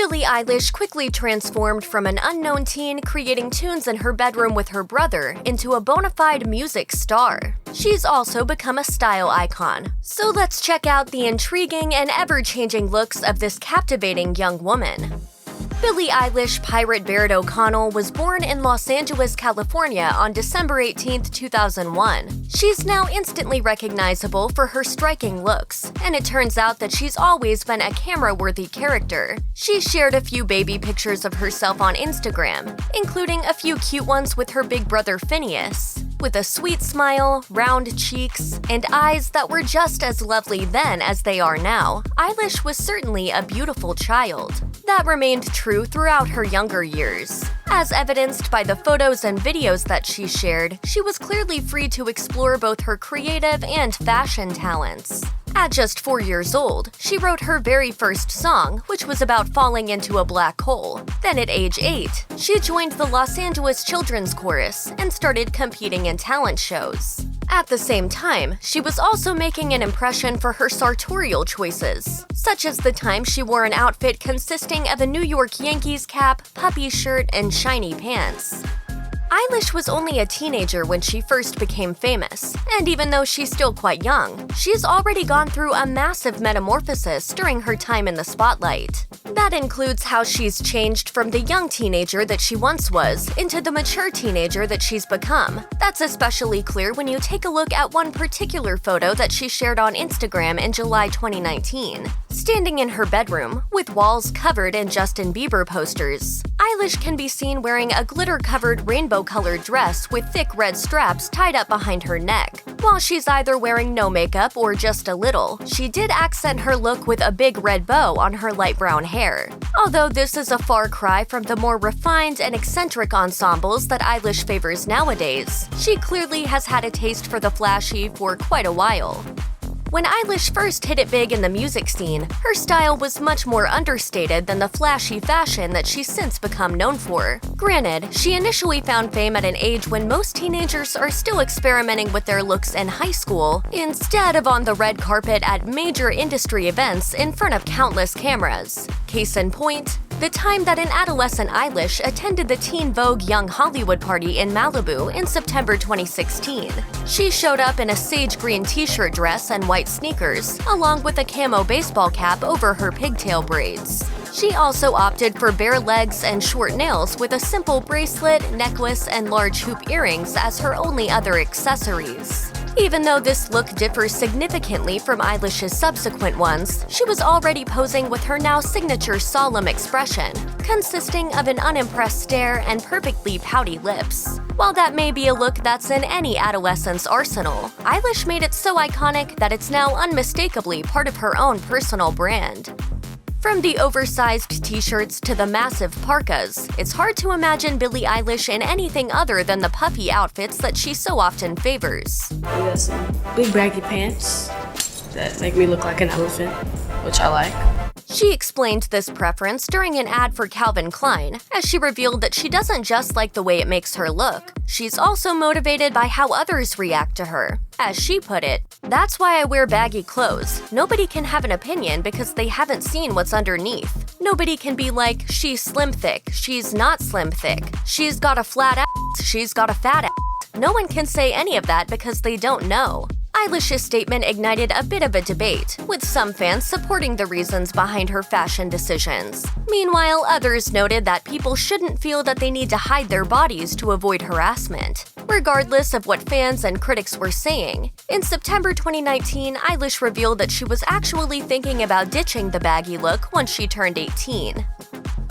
Billie Eilish quickly transformed from an unknown teen creating tunes in her bedroom with her brother into a bona fide music star. She's also become a style icon. So let's check out the intriguing and ever-changing looks of this captivating young woman. Billie Eilish Pirate Baird O'Connell was born in Los Angeles, California on December 18, 2001. She's now instantly recognizable for her striking looks, and it turns out that she's always been a camera-worthy character. She shared a few baby pictures of herself on Instagram, including a few cute ones with her big brother Phineas. With a sweet smile, round cheeks, and eyes that were just as lovely then as they are now, Eilish was certainly a beautiful child. That remained true throughout her younger years. As evidenced by the photos and videos that she shared, she was clearly free to explore both her creative and fashion talents. At just 4 years old, she wrote her very first song, which was about falling into a black hole. Then at age 8, she joined the Los Angeles Children's Chorus and started competing in talent shows. At the same time, she was also making an impression for her sartorial choices, such as the time she wore an outfit consisting of a New York Yankees cap, puppy shirt, and shiny pants. Eilish was only a teenager when she first became famous, and even though she's still quite young, she's already gone through a massive metamorphosis during her time in the spotlight. That includes how she's changed from the young teenager that she once was into the mature teenager that she's become. That's especially clear when you take a look at one particular photo that she shared on Instagram in July 2019. Standing in her bedroom, with walls covered in Justin Bieber posters, Eilish can be seen wearing a glitter-covered rainbow-colored dress with thick red straps tied up behind her neck. While she's either wearing no makeup or just a little, she did accent her look with a big red bow on her light brown hair. Although this is a far cry from the more refined and eccentric ensembles that Eilish favors nowadays, she clearly has had a taste for the flashy for quite a while. When Eilish first hit it big in the music scene, her style was much more understated than the flashy fashion that she's since become known for. Granted, she initially found fame at an age when most teenagers are still experimenting with their looks in high school, instead of on the red carpet at major industry events in front of countless cameras. Case in point, the time that an adolescent Eilish attended the Teen Vogue Young Hollywood party in Malibu in September 2016. She showed up in a sage green t-shirt dress and white sneakers, along with a camo baseball cap over her pigtail braids. She also opted for bare legs and short nails with a simple bracelet, necklace, and large hoop earrings as her only other accessories. Even though this look differs significantly from Eilish's subsequent ones, she was already posing with her now signature solemn expression, consisting of an unimpressed stare and perfectly pouty lips. While that may be a look that's in any adolescent's arsenal, Eilish made it so iconic that it's now unmistakably part of her own personal brand. From the oversized t-shirts to the massive parkas, it's hard to imagine Billie Eilish in anything other than the puffy outfits that she so often favors. We got some big baggy pants that make me look like an elephant, which I like. She explained this preference during an ad for Calvin Klein, as she revealed that she doesn't just like the way it makes her look, she's also motivated by how others react to her. As she put it, "That's why I wear baggy clothes. Nobody can have an opinion because they haven't seen what's underneath. Nobody can be like, she's slim thick, she's not slim thick, she's got a flat ass, she's got a fat ass. No one can say any of that because they don't know." Eilish's statement ignited a bit of a debate, with some fans supporting the reasons behind her fashion decisions. Meanwhile, others noted that people shouldn't feel that they need to hide their bodies to avoid harassment. Regardless of what fans and critics were saying, in September 2019, Eilish revealed that she was actually thinking about ditching the baggy look once she turned 18.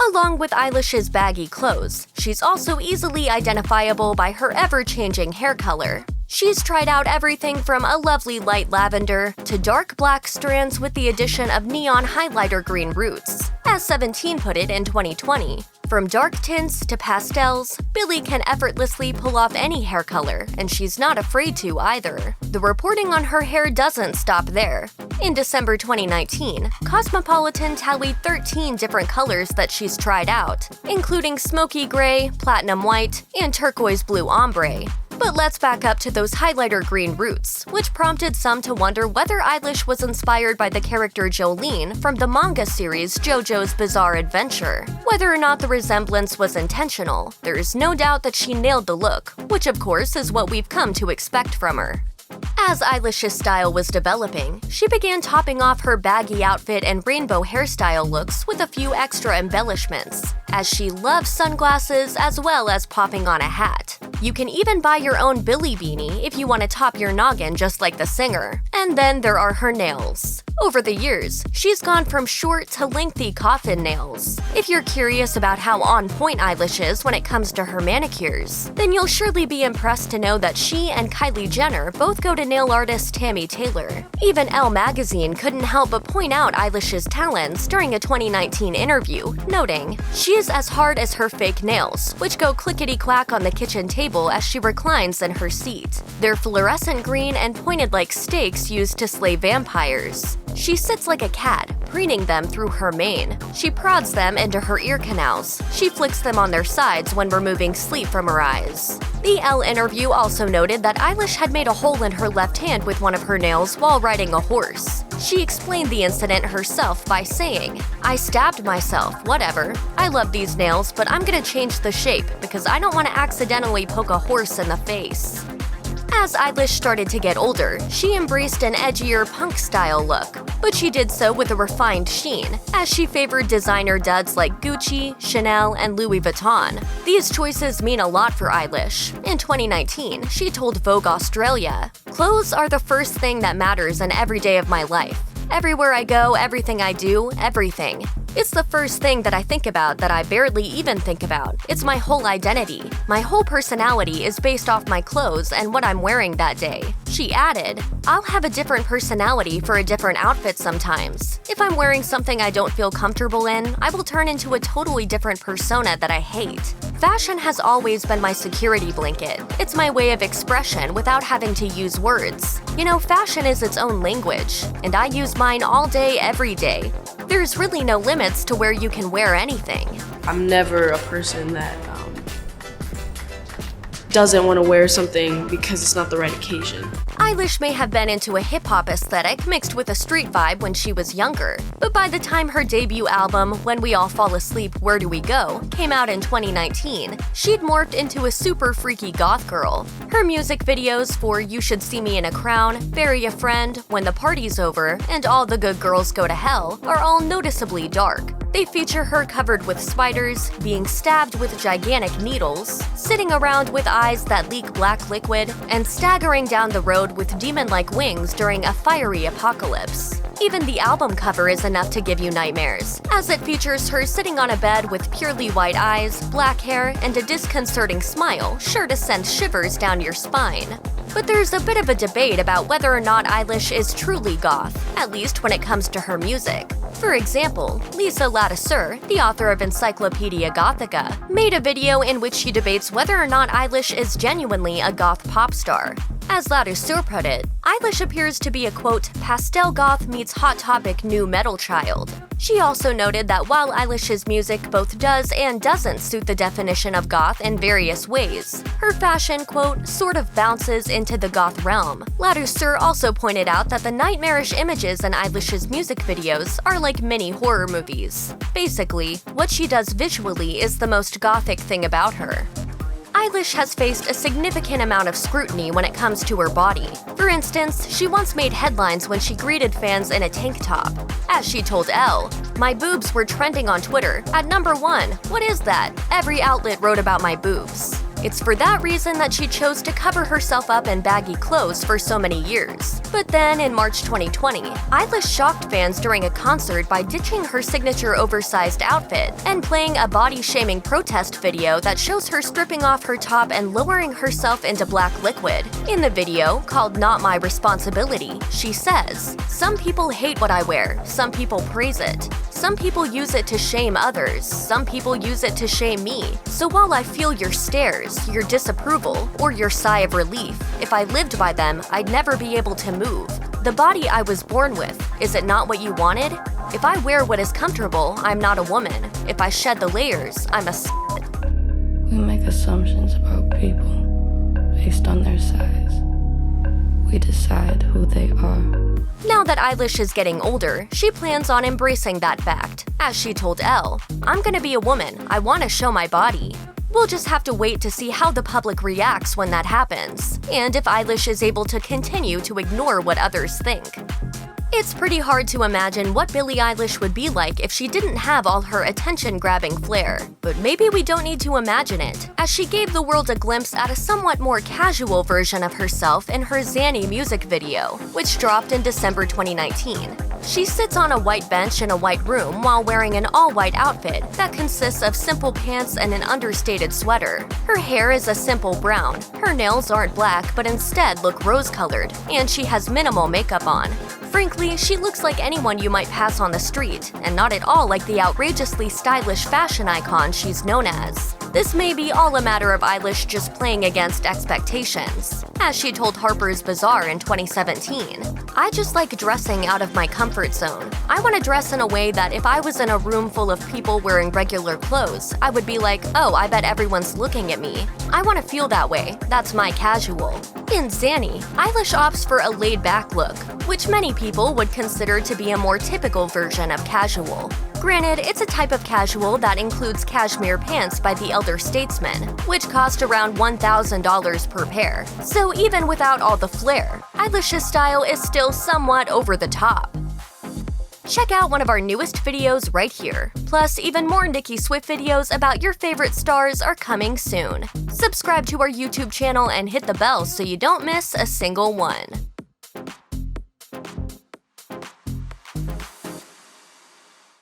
Along with Eilish's baggy clothes, she's also easily identifiable by her ever-changing hair color. She's tried out everything from a lovely light lavender to dark black strands with the addition of neon highlighter green roots. As 17 put it in 2020, from dark tints to pastels, Billie can effortlessly pull off any hair color, and she's not afraid to either. The reporting on her hair doesn't stop there. In December 2019, Cosmopolitan tallied 13 different colors that she's tried out, including smoky gray, platinum white, and turquoise blue ombre. But let's back up to those highlighter green roots, which prompted some to wonder whether Eilish was inspired by the character Jolene from the manga series JoJo's Bizarre Adventure. Whether or not the resemblance was intentional, there's no doubt that she nailed the look, which of course is what we've come to expect from her. As Eilish's style was developing, she began topping off her baggy outfit and rainbow hairstyle looks with a few extra embellishments, as she loves sunglasses as well as popping on a hat. You can even buy your own Billy beanie if you want to top your noggin just like the singer. And then there are her nails. Over the years, she's gone from short to lengthy coffin nails. If you're curious about how on point Eilish is when it comes to her manicures, then you'll surely be impressed to know that she and Kylie Jenner both go to nail artist Tammy Taylor. Even Elle magazine couldn't help but point out Eilish's talents during a 2019 interview, noting, "She is as hard as her fake nails, which go clickety-clack on the kitchen table as she reclines in her seat. They're fluorescent green and pointed like stakes used to slay vampires. She sits like a cat, preening them through her mane. She prods them into her ear canals. She flicks them on their sides when removing sleep from her eyes." The Elle interview also noted that Eilish had made a hole in her left hand with one of her nails while riding a horse. She explained the incident herself by saying, "I stabbed myself, whatever. I love these nails, but I'm gonna change the shape because I don't want to accidentally poke a horse in the face." As Eilish started to get older, she embraced an edgier punk-style look, but she did so with a refined sheen, as she favored designer duds like Gucci, Chanel, and Louis Vuitton. These choices mean a lot for Eilish. In 2019, she told Vogue Australia, "Clothes are the first thing that matters in every day of my life. Everywhere I go, everything I do, everything. It's the first thing that I think about that I barely even think about. It's my whole identity. My whole personality is based off my clothes and what I'm wearing that day." She added, "I'll have a different personality for a different outfit sometimes. If I'm wearing something I don't feel comfortable in, I will turn into a totally different persona that I hate. Fashion has always been my security blanket. It's my way of expression without having to use words. You know, fashion is its own language, and I use mine all day, every day. There's really no limits to where you can wear anything." I'm never a person that doesn't want to wear something because it's not the right occasion. Eilish may have been into a hip-hop aesthetic mixed with a street vibe when she was younger, but by the time her debut album, When We All Fall Asleep, Where Do We Go, came out in 2019, she'd morphed into a super freaky goth girl. Her music videos for You Should See Me in a Crown, Bury a Friend, When the Party's Over, and All the Good Girls Go to Hell are all noticeably dark. They feature her covered with spiders, being stabbed with gigantic needles, sitting around with eyes that leak black liquid, and staggering down the road with demon-like wings during a fiery apocalypse. Even the album cover is enough to give you nightmares, as it features her sitting on a bed with purely white eyes, black hair, and a disconcerting smile sure to send shivers down your spine. But there's a bit of a debate about whether or not Eilish is truly goth, at least when it comes to her music. For example, Lisa Ladouceur, the author of Encyclopedia Gothica, made a video in which she debates whether or not Eilish is genuinely a goth pop star. As Ladouceur put it, Eilish appears to be a quote, pastel goth meets Hot Topic new metal child. She also noted that while Eilish's music both does and doesn't suit the definition of goth in various ways, her fashion, quote, sort of bounces into the goth realm. Ladouceur also pointed out that the nightmarish images in Eilish's music videos are like mini horror movies. Basically, what she does visually is the most gothic thing about her. Eilish has faced a significant amount of scrutiny when it comes to her body. For instance, she once made headlines when she greeted fans in a tank top. As she told Elle, "My boobs were trending on Twitter at #1. What is that? Every outlet wrote about my boobs." It's for that reason that she chose to cover herself up in baggy clothes for so many years. But then, in March 2020, Eilish shocked fans during a concert by ditching her signature oversized outfit and playing a body-shaming protest video that shows her stripping off her top and lowering herself into black liquid. In the video, called Not My Responsibility, she says, "Some people hate what I wear, some people praise it. Some people use it to shame others, some people use it to shame me. So while I feel your stares, your disapproval, or your sigh of relief, if I lived by them, I'd never be able to move. The body I was born with, is it not what you wanted? If I wear what is comfortable, I'm not a woman. If I shed the layers, I'm a s***." We make assumptions about people based on their size. We decide who they are. Now that Eilish is getting older, she plans on embracing that fact. As she told Elle, "I'm gonna be a woman. I want to show my body." We'll just have to wait to see how the public reacts when that happens, and if Eilish is able to continue to ignore what others think. It's pretty hard to imagine what Billie Eilish would be like if she didn't have all her attention-grabbing flair. But maybe we don't need to imagine it, as she gave the world a glimpse at a somewhat more casual version of herself in her Zanny music video, which dropped in December 2019. She sits on a white bench in a white room while wearing an all-white outfit that consists of simple pants and an understated sweater. Her hair is a simple brown, her nails aren't black but instead look rose-colored, and she has minimal makeup on. Frankly, she looks like anyone you might pass on the street, and not at all like the outrageously stylish fashion icon she's known as. This may be all a matter of Eilish just playing against expectations. As she told Harper's Bazaar in 2017, "I just like dressing out of my comfort zone. I want to dress in a way that if I was in a room full of people wearing regular clothes, I would be like, oh, I bet everyone's looking at me. I want to feel that way. That's my casual." In Zanny, Eilish opts for a laid-back look, which many people would consider to be a more typical version of casual. Granted, it's a type of casual that includes cashmere pants by the Elder Statesman, which cost around $1,000 per pair. So even without all the flair, Eilish's style is still somewhat over the top. Check out one of our newest videos right here. Plus, even more Nicki Swift videos about your favorite stars are coming soon. Subscribe to our YouTube channel and hit the bell so you don't miss a single one.